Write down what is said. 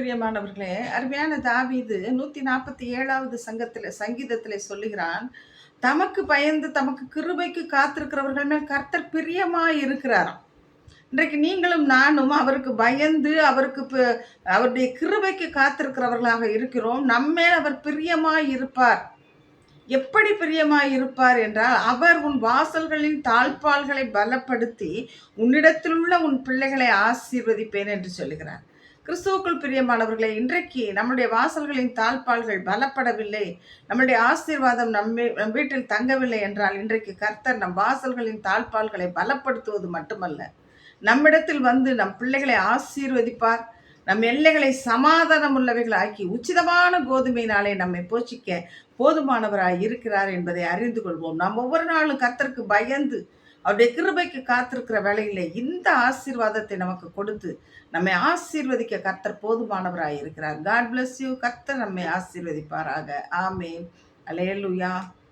பிரியமானவர்களே, அருமையான தாவீது 147வது சங்கீதத்திலே சொல்லுகிறான், தமக்கு பயந்து தமக்கு கிருபைக்கு காத்திருக்கிறவர்கள் மேல் கர்த்தர் பிரியமாய் இருக்கிறாராம். இன்றைக்கு நீங்களும் நானும் அவருக்கு பயந்து அவருடைய கிருபைக்கு காத்திருக்கிறவர்களாக இருக்கிறோம். நம்மேல் அவர் பிரியமாய் இருப்பார். எப்படி பிரியமாய் இருப்பார் என்றால், அவர் உன் வாசல்களின் தாழ்ப்பாள்களை பலப்படுத்தி உன்னிடத்திலுள்ள உன் பிள்ளைகளை ஆசீர்வதிப்பேன் என்று சொல்லுகிறார். கிறிஸ்துவுக்குள் பிரியமானவர்களே, இன்றைக்கு நம்முடைய வாசல்களின் தாழ்ப்பாள்கள் பலப்படவில்லை, நம்முடைய ஆசீர்வாதம் நம் வீட்டில் தங்கவில்லை என்றால், இன்றைக்கு கர்த்தர் நம் வாசல்களின் தாழ்ப்பாள்களை பலப்படுத்துவது மட்டுமல்ல, நம்மிடத்தில் வந்து நம் பிள்ளைகளை ஆசீர்வதிப்பார். நம் எல்லைகளை சமாதானம் உள்ளவைகளாக்கி உச்சிதமான கோதுமையினாலே நம்மை போஷிக்க போதுமானவராய் இருக்கிறார் என்பதை அறிந்து கொள்வோம். நாம் ஒவ்வொரு நாளும் கர்த்தருக்கு பயந்து அவருடைய கிருபைக்கு காத்திருக்கிற வேளையிலே இந்த ஆசீர்வாதத்தை நமக்கு கொடுத்து நம்மை ஆசீர்வதிக்க கர்த்தர் போதுமானவராய் இருக்கிறார். God bless you. கர்த்தர் நம்மை ஆசீர்வதிப்பாராக. ஆமேன். அல்லேலூயா.